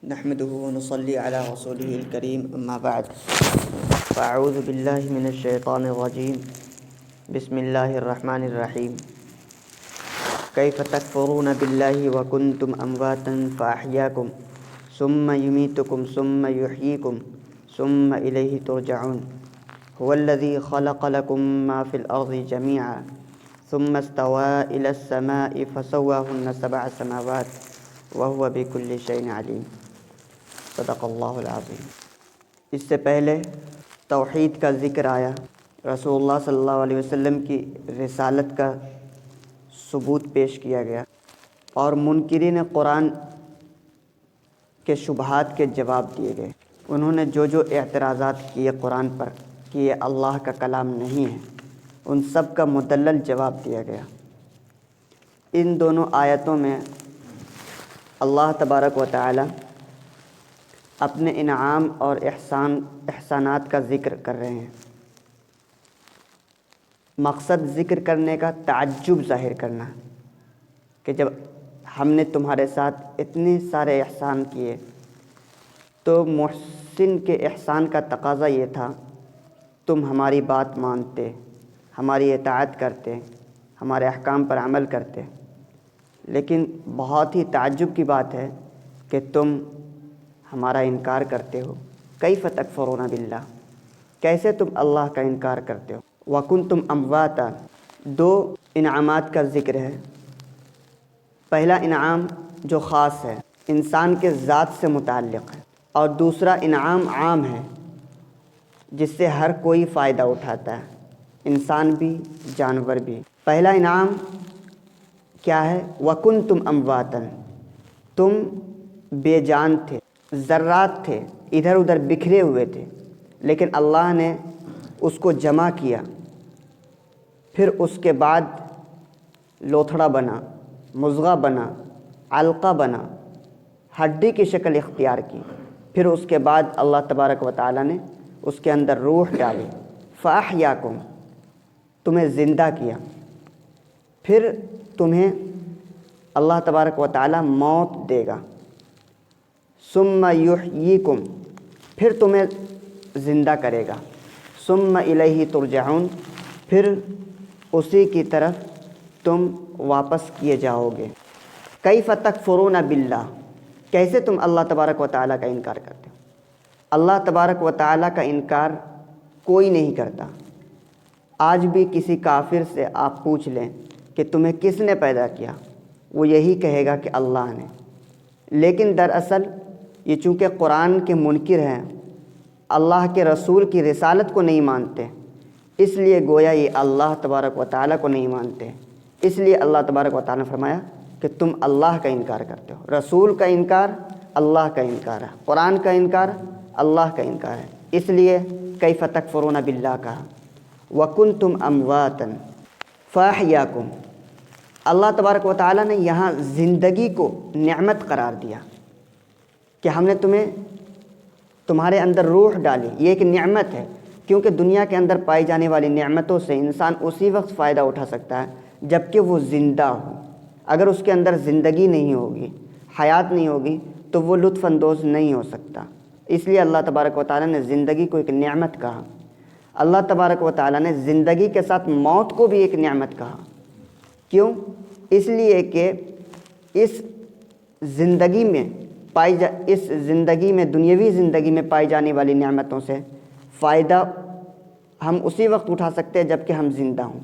نحمده ونصلي على رسوله الكريم اما بعد فاعوذ بالله من الشيطان الرجيم بسم الله الرحمن الرحيم كيف تكفرون بالله وكنتم امواتا فاحياكم ثم يميتكم ثم يحييكم ثم اليه ترجعون هو الذي خلق لكم ما في الارض جميعا ثم استوى الى السماء فسواهن سبع سماوات وهو بكل شيء عليم صدق اللہ العظیم۔ اس سے پہلے توحید کا ذکر آیا، رسول اللہ صلی اللہ علیہ وسلم کی رسالت کا ثبوت پیش کیا گیا اور منکرین قرآن کے شبہات کے جواب دیے گئے۔ انہوں نے جو اعتراضات کیے قرآن پر کہ یہ اللہ کا کلام نہیں ہے، ان سب کا مدلل جواب دیا گیا۔ ان دونوں آیتوں میں اللہ تبارک و تعالی اپنے انعام اور احسانات کا ذکر کر رہے ہیں۔ مقصد ذکر کرنے کا تعجب ظاہر کرنا کہ جب ہم نے تمہارے ساتھ اتنے سارے احسان کیے تو محسن کے احسان کا تقاضا یہ تھا تم ہماری بات مانتے، ہماری اطاعت کرتے، ہمارے احکام پر عمل کرتے، لیکن بہت ہی تعجب کی بات ہے کہ تم ہمارا انکار کرتے ہو۔ کیف تکفرون باللہ، کیسے تم اللہ کا انکار کرتے ہو۔ وکنتم امواتا، دو انعامات کا ذکر ہے۔ پہلا انعام جو خاص ہے، انسان کے ذات سے متعلق ہے، اور دوسرا انعام عام ہے جس سے ہر کوئی فائدہ اٹھاتا ہے، انسان بھی جانور بھی۔ پہلا انعام کیا ہے؟ وکنتم امواتا، تم بے جان تھے، ذرات تھے، ادھر ادھر بکھرے ہوئے تھے، لیکن اللہ نے اس کو جمع کیا، پھر اس کے بعد لوتھڑا بنا، مضغہ بنا، علقہ بنا، ہڈی کی شکل اختیار کی، پھر اس کے بعد اللہ تبارک و تعالی نے اس کے اندر روح ڈالی، فاحیاکم، تمہیں زندہ کیا، پھر تمہیں اللہ تبارک و تعالی موت دے گا، ثم یحییکم، پھر تمہیں زندہ کرے گا، ثم الیہ ترجعون، پھر اسی کی طرف تم واپس کیے جاؤ گے۔ کیف تکفرون باللہ، کیسے تم اللہ تبارک و تعالیٰ کا انکار کرتے ہو۔ اللہ تبارک و تعالیٰ کا انکار کوئی نہیں کرتا۔ آج بھی کسی کافر سے آپ پوچھ لیں کہ تمہیں کس نے پیدا کیا، وہ یہی کہے گا کہ اللہ نے۔ لیکن دراصل یہ چونکہ قرآن کے منکر ہیں، اللہ کے رسول کی رسالت کو نہیں مانتے، اس لیے گویا یہ اللہ تبارک و تعالیٰ کو نہیں مانتے، اس لیے اللہ تبارک و تعالیٰ نے فرمایا کہ تم اللہ کا انکار کرتے ہو۔ رسول کا انکار اللہ کا انکار ہے، قرآن کا انکار اللہ کا انکار ہے، اس لیے کیف تکفرون باللہ کہا۔ وکنتم امواتا فاحیاکم، اللہ تبارک و تعالیٰ نے یہاں زندگی کو نعمت قرار دیا کہ ہم نے تمہارے اندر روح ڈالی، یہ ایک نعمت ہے، کیونکہ دنیا کے اندر پائی جانے والی نعمتوں سے انسان اسی وقت فائدہ اٹھا سکتا ہے جب کہ وہ زندہ ہو۔ اگر اس کے اندر زندگی نہیں ہوگی، حیات نہیں ہوگی، تو وہ لطف اندوز نہیں ہو سکتا۔ اس لیے اللہ تبارک و تعالیٰ نے زندگی کو ایک نعمت کہا۔ اللہ تبارک و تعالیٰ نے زندگی کے ساتھ موت کو بھی ایک نعمت کہا۔ کیوں؟ اس لیے کہ اس زندگی میں دنیاوی زندگی میں پائی جانے والی نعمتوں سے فائدہ ہم اسی وقت اٹھا سکتے ہیں جب کہ ہم زندہ ہوں،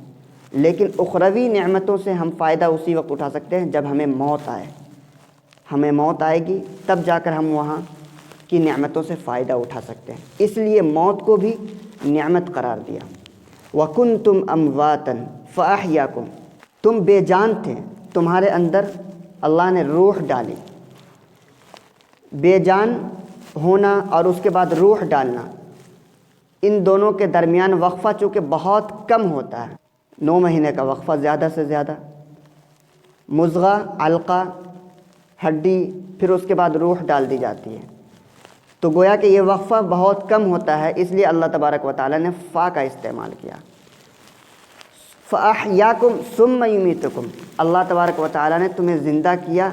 لیکن اخروی نعمتوں سے ہم فائدہ اسی وقت اٹھا سکتے ہیں جب ہمیں موت آئے۔ ہمیں موت آئے گی تب جا کر ہم وہاں کی نعمتوں سے فائدہ اٹھا سکتے ہیں، اس لیے موت کو بھی نعمت قرار دیا۔ وَكُنْتُمْ أَمْوَاتًا فَأَحْيَاكُمْ، تم بے جان تھے، تمہارے اندر اللہ نے روح ڈالی۔ بے جان ہونا اور اس کے بعد روح ڈالنا، ان دونوں کے درمیان وقفہ چونکہ بہت کم ہوتا ہے، 9 مہینے کا وقفہ زیادہ سے زیادہ، مضغہ، علقہ، ہڈی، پھر اس کے بعد روح ڈال دی جاتی ہے، تو گویا کہ یہ وقفہ بہت کم ہوتا ہے، اس لیے اللہ تبارک و تعالیٰ نے فا کا استعمال کیا۔ فَأَحْيَاكُمْ ثُمَّ يُمِيتُكُمْ، اللہ تبارک و تعالیٰ نے تمہیں زندہ کیا،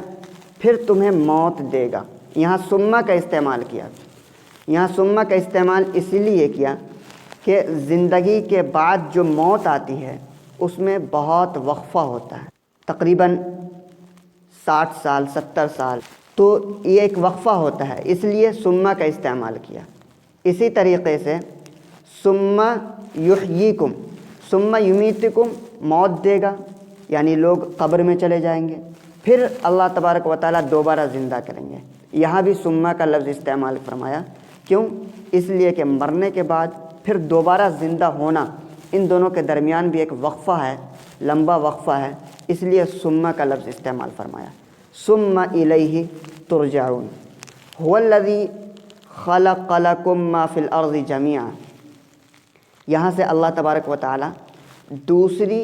پھر تمہیں موت دے گا۔ یہاں ثم کا استعمال کیا، یہاں ثم کا استعمال اس لیے کیا کہ زندگی کے بعد جو موت آتی ہے اس میں بہت وقفہ ہوتا ہے، تقریباً 60 سال 70 سال، تو یہ ایک وقفہ ہوتا ہے، اس لیے ثم کا استعمال کیا۔ اسی طریقے سے ثم یحییکم، ثم یمیتکم، موت دے گا یعنی لوگ قبر میں چلے جائیں گے، پھر اللہ تبارک و تعالیٰ دوبارہ زندہ کریں گے۔ یہاں بھی ثم کا لفظ استعمال فرمایا، کیوں؟ اس لیے کہ مرنے کے بعد پھر دوبارہ زندہ ہونا، ان دونوں کے درمیان بھی ایک وقفہ ہے، لمبا وقفہ ہے، اس لیے ثم کا لفظ استعمال فرمایا۔ ثم الیہ ترجعون هو الذی خلق لکم ما فی الارض جمیعا، یہاں سے اللہ تبارک و تعالی دوسری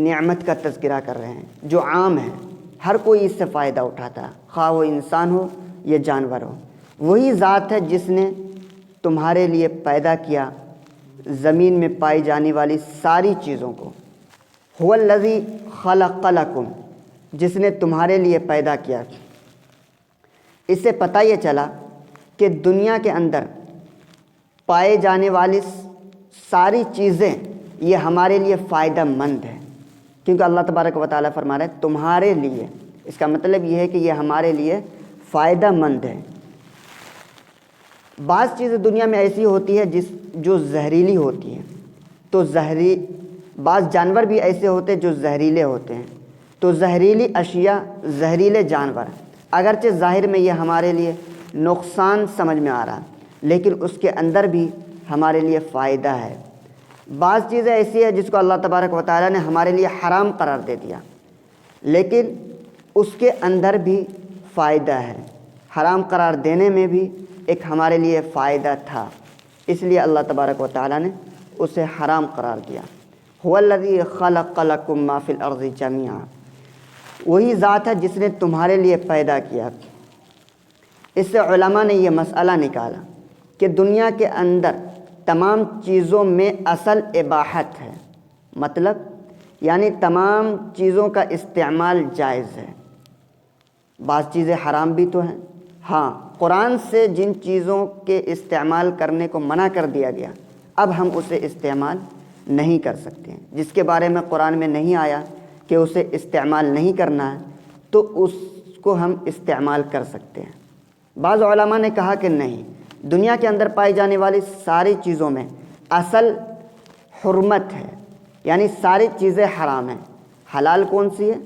نعمت کا تذکرہ کر رہے ہیں جو عام ہے، ہر کوئی اس سے فائدہ اٹھاتا ہے، خواہ وہ انسان ہو یا جانور ہو۔ وہی ذات ہے جس نے تمہارے لیے پیدا کیا زمین میں پائی جانے والی ساری چیزوں کو، هو الذی خلق لکم، جس نے تمہارے لیے پیدا کیا۔ اس سے پتہ یہ چلا کہ دنیا کے اندر پائے جانے والی ساری چیزیں یہ ہمارے لیے فائدہ مند ہے، کیونکہ اللہ تبارک و تعالیٰ فرما رہا ہے تمہارے لیے، اس کا مطلب یہ ہے کہ یہ ہمارے لیے فائدہ مند ہے۔ بعض چیزیں دنیا میں ایسی ہوتی ہے جو زہریلی ہوتی ہیں، تو بعض جانور بھی ایسے ہوتے ہیں جو زہریلے ہوتے ہیں، تو زہریلی اشیاء، زہریلے جانور اگرچہ ظاہر میں یہ ہمارے لیے نقصان سمجھ میں آ رہا ہے، لیکن اس کے اندر بھی ہمارے لیے فائدہ ہے۔ بعض چیزیں ایسی ہیں جس کو اللہ تبارک و تعالیٰ نے ہمارے لیے حرام قرار دے دیا، لیکن اس کے اندر بھی فائدہ ہے، حرام قرار دینے میں بھی ایک ہمارے لیے فائدہ تھا، اس لیے اللہ تبارک و تعالیٰ نے اسے حرام قرار دیا۔ هو الذی خلق لکم ما فی الارض جمیعا، وہی ذات ہے جس نے تمہارے لیے پیدا کیا۔ اس سے علماء نے یہ مسئلہ نکالا کہ دنیا کے اندر تمام چیزوں میں اصل اباحت ہے، مطلب یعنی تمام چیزوں کا استعمال جائز ہے، بعض چیزیں حرام بھی تو ہیں۔ ہاں، قرآن سے جن چیزوں کے استعمال کرنے کو منع کر دیا گیا اب ہم اسے استعمال نہیں کر سکتے ہیں، جس کے بارے میں قرآن میں نہیں آیا کہ اسے استعمال نہیں کرنا ہے تو اس کو ہم استعمال کر سکتے ہیں۔ بعض علماء نے کہا کہ نہیں، دنیا کے اندر پائی جانے والی ساری چیزوں میں اصل حرمت ہے، یعنی ساری چیزیں حرام ہیں۔ حلال کون سی ہے؟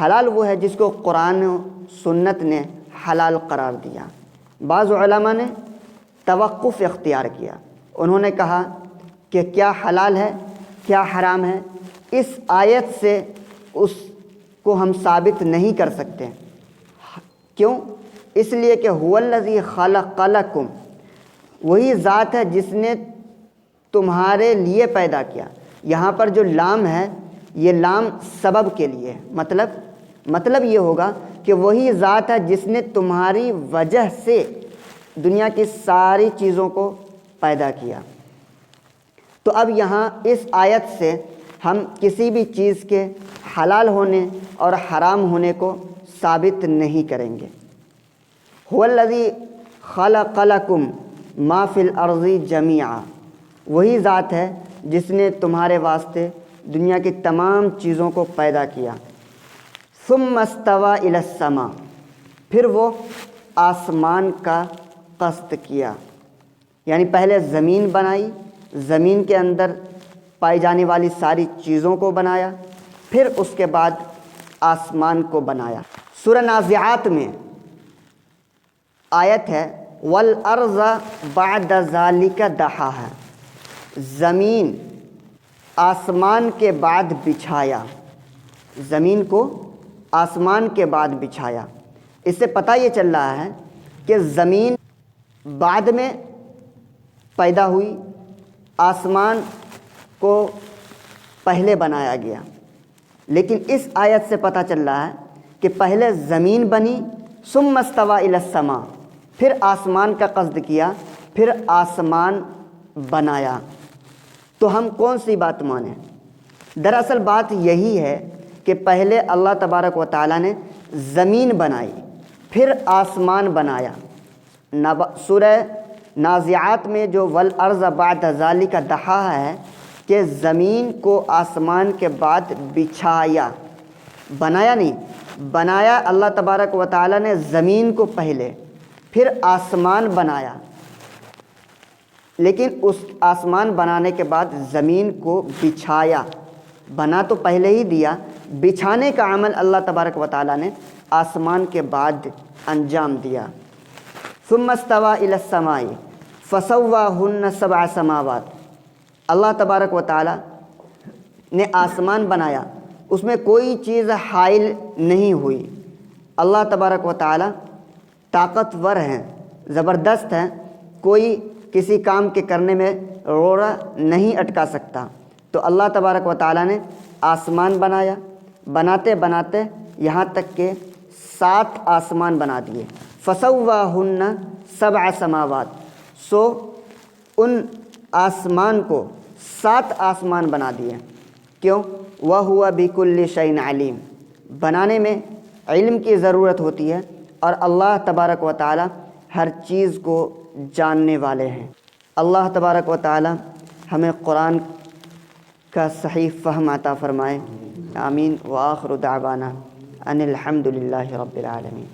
حلال وہ ہے جس کو قرآن و سنت نے حلال قرار دیا۔ بعض علماء نے توقف اختیار کیا، انہوں نے کہا کہ کیا حلال ہے کیا حرام ہے، اس آیت سے اس کو ہم ثابت نہیں کر سکتے۔ کیوں؟ اس لیے کہ هو الذی خلق لکم، وہی ذات ہے جس نے تمہارے لیے پیدا کیا۔ یہاں پر جو لام ہے یہ لام سبب کے لیے ہے، مطلب یہ ہوگا کہ وہی ذات ہے جس نے تمہاری وجہ سے دنیا کی ساری چیزوں کو پیدا کیا۔ تو اب یہاں اس آیت سے ہم کسی بھی چیز کے حلال ہونے اور حرام ہونے کو ثابت نہیں کریں گے۔ هو الذی خلق لکم ما فی الارض جمیعا، وہی ذات ہے جس نے تمہارے واسطے دنیا کی تمام چیزوں کو پیدا کیا۔ ثم استوى الی السماء، پھر وہ آسمان کا قصد کیا، یعنی پہلے زمین بنائی، زمین کے اندر پائی جانے والی ساری چیزوں کو بنایا، پھر اس کے بعد آسمان کو بنایا۔ سورہ نازعات میں آیت ہے والارض بعد ذلک دحاہا، زمین آسمان کے بعد بچھایا، زمین کو آسمان کے بعد بچھایا۔ اس سے پتہ یہ چل رہا ہے کہ زمین بعد میں پیدا ہوئی، آسمان کو پہلے بنایا گیا، لیکن اس آیت سے پتہ چل رہا ہے کہ پہلے زمین بنی، ثم استوى الی السماء، پھر آسمان کا قصد کیا، پھر آسمان بنایا۔ تو ہم کون سی بات مانیں؟ دراصل بات یہی ہے کہ پہلے اللہ تبارک و تعالیٰ نے زمین بنائی، پھر آسمان بنایا۔ سورہ نازعات میں جو والارض بعد ذالک دحاہا ہے کہ زمین کو آسمان کے بعد بچھایا، بنایا نہیں، بنایا اللہ تبارک و تعالیٰ نے زمین کو پہلے، پھر آسمان بنایا، لیکن اس آسمان بنانے کے بعد زمین کو بچھایا۔ بنا تو پہلے ہی دیا، بچھانے کا عمل اللہ تبارک و تعالیٰ نے آسمان کے بعد انجام دیا۔ ثم استوى الى السماء فسواهن سبع سماوات، اللہ تبارک و تعالیٰ نے آسمان بنایا، اس میں کوئی چیز حائل نہیں ہوئی۔ اللہ تبارک و تعالیٰ طاقتور ہیں، زبردست ہیں، کوئی کسی کام کے کرنے میں روڑا نہیں اٹکا سکتا۔ تو اللہ تبارک و تعالیٰ نے آسمان بنایا، بناتے بناتے یہاں تک کہ 7 آسمان بنا دیے۔ فسواہن سبع سماوات، سو ان آسمان کو 7 آسمان بنا دیے۔ کیوں؟ وَهُوَ بِكُلِّ شَيْءٍ عَلِيمٌ، بنانے میں علم کی ضرورت ہوتی ہے، اور اللہ تبارک و تعالیٰ ہر چیز کو جاننے والے ہیں۔ اللہ تبارک و تعالیٰ ہمیں قرآن کا صحیح فہم عطا فرمائے۔ آمین۔ وآخر دعوانا ان الحمد للہ رب العالمین۔